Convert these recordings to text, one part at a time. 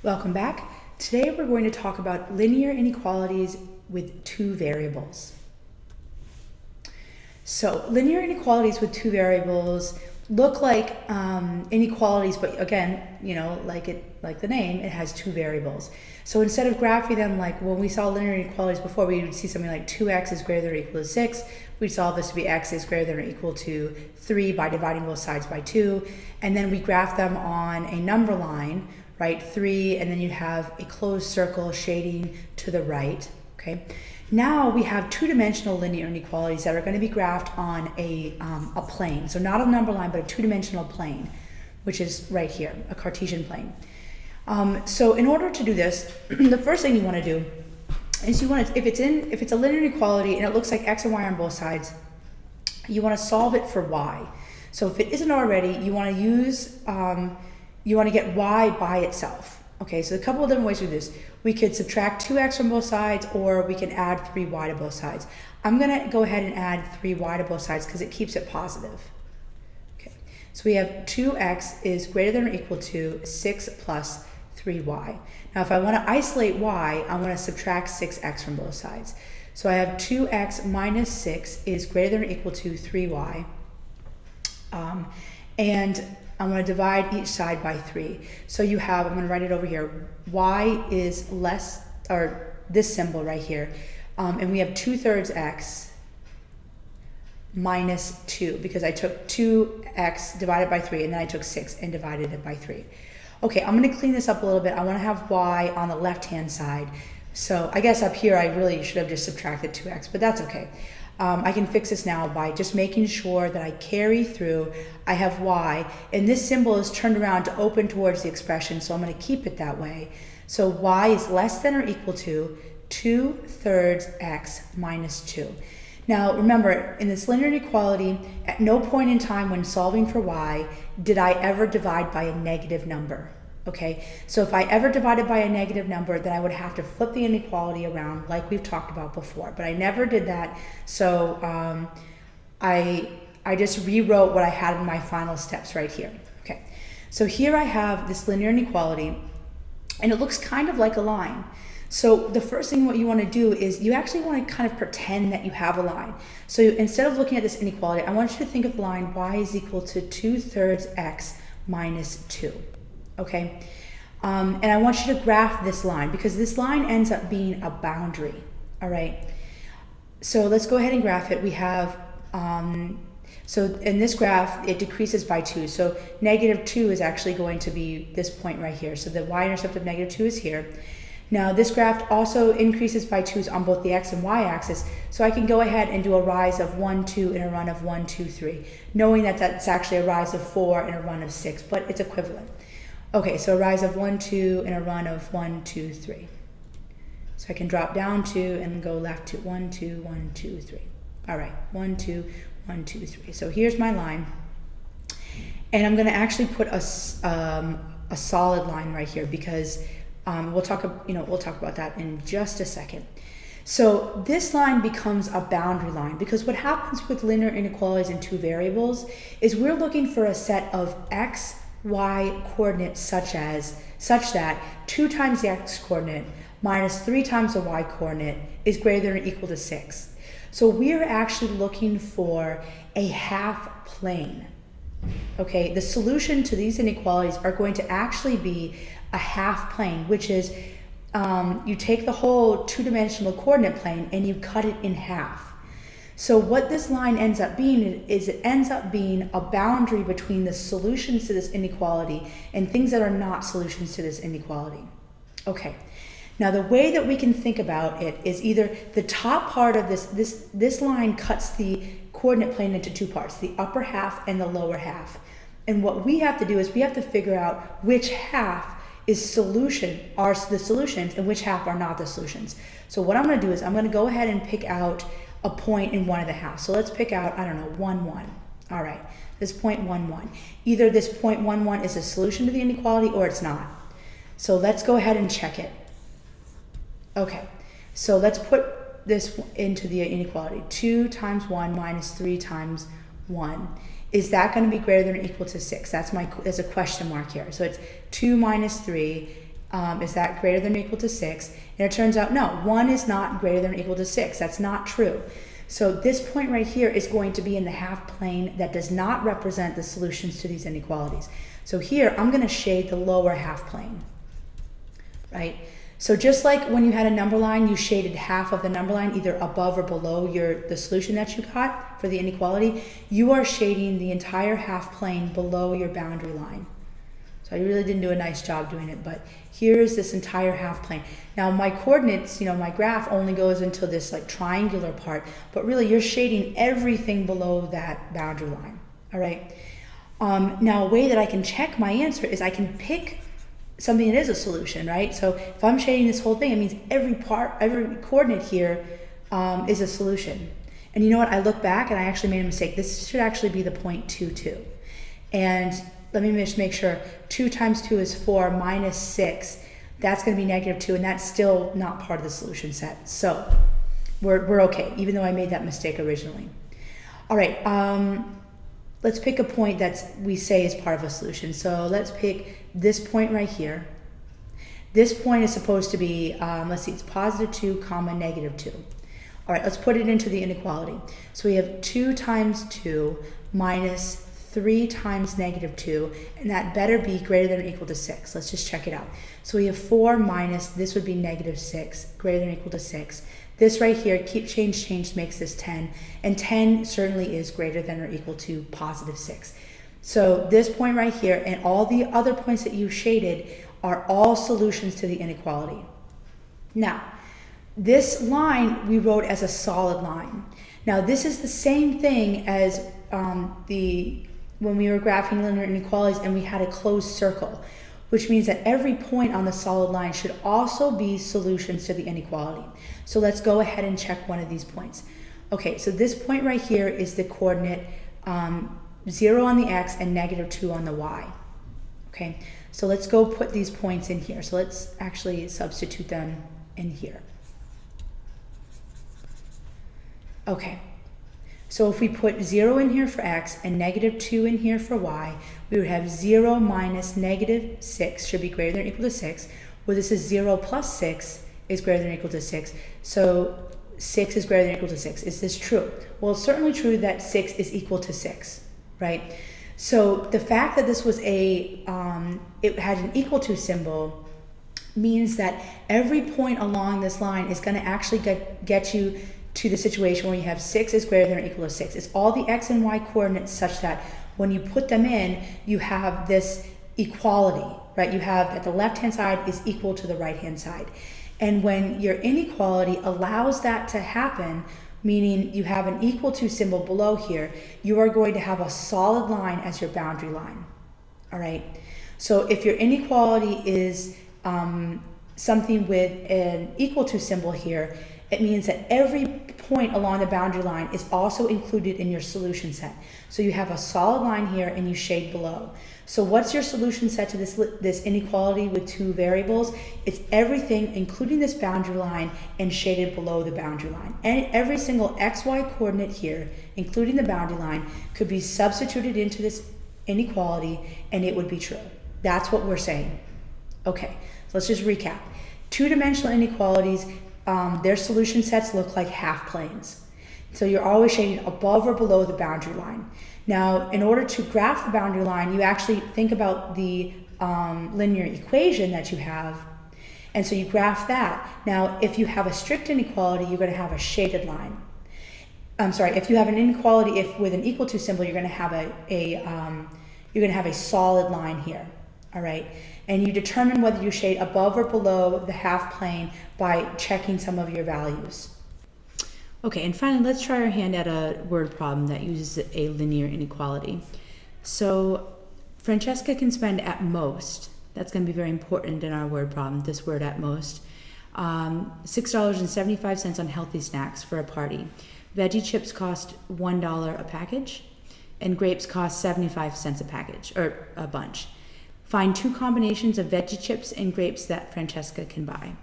Welcome back. Today we're going to talk about linear inequalities with two variables. So linear inequalities with two variables look like inequalities, but again, like the name, it has two variables. So instead of graphing them like when we saw linear inequalities before, we would see something like 2x is greater than or equal to 6. We'd solve this to be x is greater than or equal to 3 by dividing both sides by 2. And then we graph them on a number line, right? 3, and then you have a closed circle shading to the right, okay? Now we have two-dimensional linear inequalities that are going to be graphed on a plane. So not a number line, but a two-dimensional plane, which is right here, a Cartesian plane. So in order to do this, the first thing you want to do is if it's a linear inequality and it looks like x and y on both sides, you want to solve it for y. So if it isn't already, you want to get y by itself. Okay, so a couple of different ways to do this. We could subtract 2x from both sides, or we can add 3y to both sides. I'm going to go ahead and add 3y to both sides because it keeps it positive. Okay, so we have 2x is greater than or equal to 6 plus 3y. Now if I want to isolate y, I want to subtract 6x from both sides. So I have 2x minus 6 is greater than or equal to 3y. And I'm going to divide each side by 3. So you have, I'm going to write it over here, y is less, or this symbol right here, and we have 2/3 x minus 2, because I took 2x divided by 3, and then I took 6 and divided it by 3. Okay, I'm going to clean this up a little bit. I want to have y on the left-hand side. So I guess up here I really should have just subtracted 2x, but that's okay. I can fix this now by just making sure that I carry through. I have y, and this symbol is turned around to open towards the expression, so I'm going to keep it that way. So y is less than or equal to 2/3 x minus 2. Now remember, in this linear inequality, at no point in time when solving for y did I ever divide by a negative number. Okay, so if I ever divided by a negative number, then I would have to flip the inequality around like we've talked about before, but I never did that. So I just rewrote what I had in my final steps right here. Okay, so here I have this linear inequality, and it looks kind of like a line. So the first thing what you want to do is you actually want to kind of pretend that you have a line. So instead of looking at this inequality, I want you to think of the line y is equal to 2/3 x minus 2. Okay, and I want you to graph this line because this line ends up being a boundary. All right, so let's go ahead and graph it. We have, so in this graph, it decreases by 2. So -2 is actually going to be this point right here. So the y-intercept of -2 is here. Now this graph also increases by 2s on both the x and y axis. So I can go ahead and do a rise of 1, 2 and a run of 1, 2, 3, knowing that that's actually a rise of 4 and a run of 6, but it's equivalent. Okay, so a rise of 1, 2, and a run of 1, 2, 3. So I can drop down 2 and go left to 1, 2, 1, 2, 3. All right, 1, 2, 1, 2, 3. So here's my line. And I'm going to actually put a solid line right here because we'll talk about that in just a second. So this line becomes a boundary line because what happens with linear inequalities in two variables is we're looking for a set of x, y coordinates such that 2 times the x coordinate minus 3 times the y coordinate is greater than or equal to 6. So we are actually looking for a half plane. Okay, the solution to these inequalities are going to actually be a half plane, which is you take the whole two-dimensional coordinate plane and you cut it in half. So what this line ends up being is it ends up being a boundary between the solutions to this inequality and things that are not solutions to this inequality. Okay, now the way that we can think about it is either the top part of this line cuts the coordinate plane into two parts, the upper half and the lower half. And what we have to do is we have to figure out which half are the solutions and which half are not the solutions. So what I'm going to do is I'm going to go ahead and pick out a point in one of the halves. So let's pick out, I don't know, 1, 1. All right, this point 1, 1. Either this point 1, 1 is a solution to the inequality or it's not. So let's go ahead and check it. Okay, so let's put this into the inequality. 2 times 1 minus 3 times 1. Is that going to be greater than or equal to 6? That's a question mark here. So it's 2 minus 3 Is that greater than or equal to 6? And it turns out, no, 1 is not greater than or equal to 6. That's not true. So this point right here is going to be in the half plane that does not represent the solutions to these inequalities. So here, I'm going to shade the lower half plane, right? So just like when you had a number line, you shaded half of the number line either above or below the solution that you got for the inequality, you are shading the entire half plane below your boundary line. So I really didn't do a nice job doing it, but here's this entire half plane. Now my coordinates, my graph only goes into this like triangular part, but really you're shading everything below that boundary line, all right? Now a way that I can check my answer is I can pick something that is a solution, right? So if I'm shading this whole thing, it means every coordinate here is a solution. And you know what, I look back and I actually made a mistake. This should actually be the point 2, 2. And let me just make sure, 2 times 2 is 4 minus 6. That's going to be negative 2, and that's still not part of the solution set. So we're okay, even though I made that mistake originally. All right, let's pick a point that we say is part of a solution. So let's pick this point right here. This point is supposed to be, let's see, it's positive 2 comma negative 2. All right, let's put it into the inequality. So we have 2 times 2 minus 3 times negative 2, and that better be greater than or equal to 6. Let's just check it out. So we have 4 minus, this would be negative 6, greater than or equal to 6. This right here, keep change makes this 10, and 10 certainly is greater than or equal to positive 6. So this point right here and all the other points that you shaded are all solutions to the inequality. Now, this line we wrote as a solid line. Now this is the same thing as when we were graphing linear inequalities and we had a closed circle, which means that every point on the solid line should also be solutions to the inequality. So let's go ahead and check one of these points. Okay, so this point right here is the coordinate 0 on the x and negative 2 on the y. Okay, so let's go put these points in here. So let's actually substitute them in here. Okay. So if we put 0 in here for x and negative 2 in here for y, we would have 0 minus negative 6 should be greater than or equal to 6. Well, this is 0 plus 6 is greater than or equal to 6. So 6 is greater than or equal to 6. Is this true? Well, it's certainly true that 6 is equal to 6, right? So the fact that this was it had an equal to symbol means that every point along this line is going to actually get you to the situation where you have 6 is greater than or equal to 6. It's all the x and y coordinates such that when you put them in, you have this equality, right? You have that the left-hand side is equal to the right-hand side. And when your inequality allows that to happen, meaning you have an equal to symbol below here, you are going to have a solid line as your boundary line, all right? So if your inequality is something with an equal to symbol here, it means that every point along the boundary line is also included in your solution set. So you have a solid line here and you shade below. So what's your solution set to this inequality with 2 variables? It's everything, including this boundary line, and shaded below the boundary line. And every single xy coordinate here, including the boundary line, could be substituted into this inequality and it would be true. That's what we're saying. Okay, so let's just recap. 2-dimensional inequalities, their solution sets look like half planes. So you're always shading above or below the boundary line. Now, in order to graph the boundary line, you actually think about the linear equation that you have, and so you graph that. Now, if you have a strict inequality, you're going to have a shaded line. If you have an inequality with an equal to symbol, you're going to have a solid line here. All right, and you determine whether you shade above or below the half plane by checking some of your values. Okay, and finally, let's try our hand at a word problem that uses a linear inequality. So Francesca can spend at most, that's going to be very important in our word problem, this word at most, $6.75 on healthy snacks for a party. Veggie chips cost $1 a package, and grapes cost 75 cents a package, or a bunch. Find 2 combinations of veggie chips and grapes that Francesca can buy.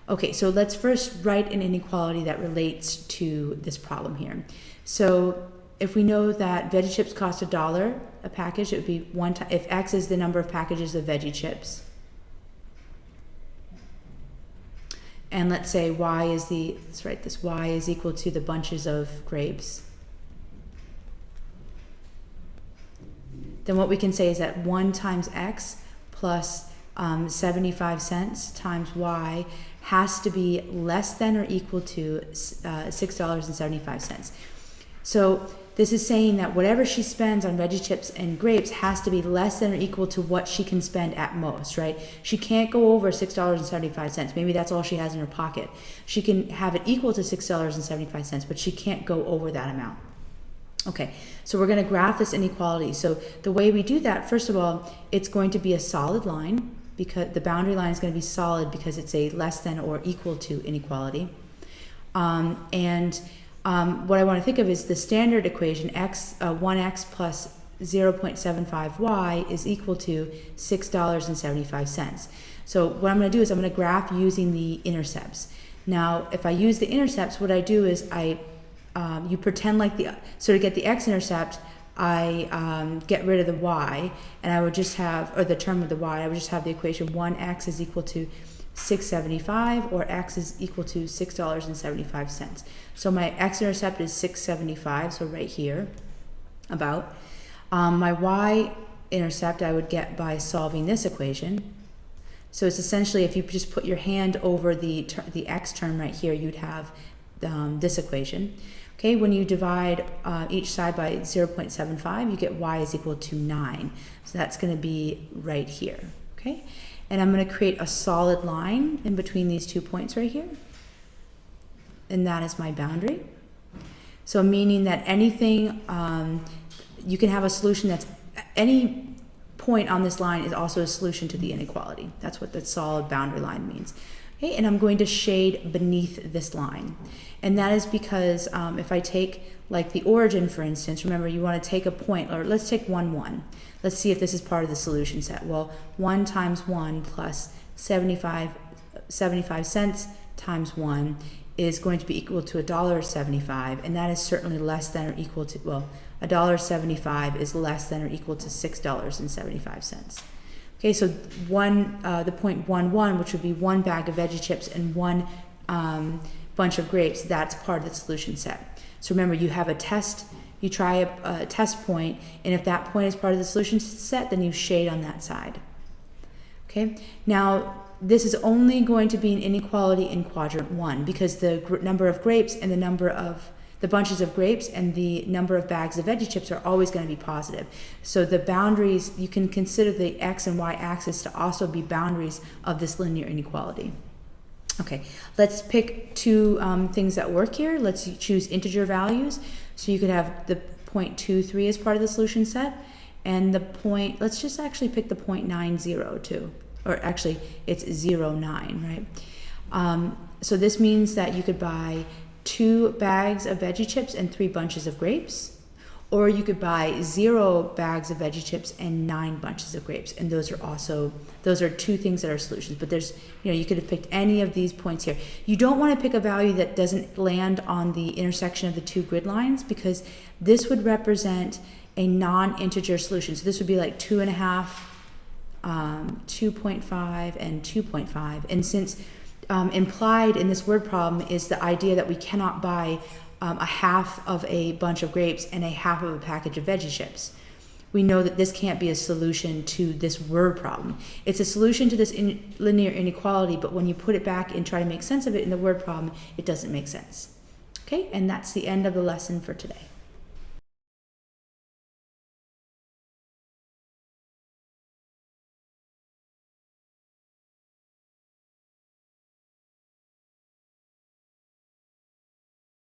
Okay, so let's first write an inequality that relates to this problem here. So if we know that veggie chips cost $1 a package, it would be if X is the number of packages of veggie chips, and let's say y is let's write this, y is equal to the bunches of grapes, then what we can say is that 1 times x plus 75 cents times y has to be less than or equal to $6.75. So this is saying that whatever she spends on veggie chips and grapes has to be less than or equal to what she can spend at most, right? She can't go over $6.75. Maybe that's all she has in her pocket. She can have it equal to $6.75, but she can't go over that amount. Okay, so we're going to graph this inequality. So the way we do that, first of all, it's going to be a solid line, because the boundary line is going to be solid because it's a less than or equal to inequality. What I want to think of is the standard equation, 1x plus 0.75y is equal to $6.75. So what I'm going to do is I'm going to graph using the intercepts. Now, if I use the intercepts, what I do is you pretend like so to get the x-intercept, I get rid of the y, and I would just have, or the term of the y, I would just have the equation 1x is equal to 675, or x is equal to $6.75. So my x-intercept is 675, so right here, about. My y-intercept I would get by solving this equation. So it's essentially, if you just put your hand over the x term right here, you'd have this equation. Okay, when you divide each side by 0.75, you get y is equal to 9. So that's going to be right here. Okay, and I'm going to create a solid line in between these 2 points right here. And that is my boundary. So meaning that anything, you can have a solution that's, any point on this line is also a solution to the inequality. That's what the solid boundary line means. Okay, and I'm going to shade beneath this line. And that is because if I take like the origin, for instance, remember you want to take a point, or let's take 1, 1. Let's see if this is part of the solution set. Well, 1 times 1 plus 75 cents times 1 is going to be equal to $1.75, and that is certainly less than or equal to, well, $1.75 is less than or equal to $6.75. Okay, so the point 1, 1, which would be 1 bag of veggie chips and 1 bunch of grapes, that's part of the solution set. So remember, you have a test, you try a test point, and if that point is part of the solution set, then you shade on that side. Okay, now this is only going to be an inequality in quadrant 1, because the number of grapes and the number of the bunches of grapes and the number of bags of veggie chips are always going to be positive. So the boundaries, you can consider the x and y axis to also be boundaries of this linear inequality. Okay, let's pick 2 things that work here. Let's choose integer values. So you could have the 0.23 as part of the solution set, and the point, let's just actually pick the 0.902, or actually it's 0.9, right? So this means that you could buy 2 bags of veggie chips and 3 bunches of grapes, or you could buy 0 bags of veggie chips and 9 bunches of grapes, and those are 2 things that are solutions. But there's, you could have picked any of these points here. You don't want to pick a value that doesn't land on the intersection of the 2 grid lines, because this would represent a non-integer solution. So this would be like 2.5, 2.5, and 2.5, and since implied in this word problem is the idea that we cannot buy a half of a bunch of grapes and a half of a package of veggie chips. We know that this can't be a solution to this word problem. It's a solution to this linear inequality, but when you put it back and try to make sense of it in the word problem, it doesn't make sense. Okay, and that's the end of the lesson for today.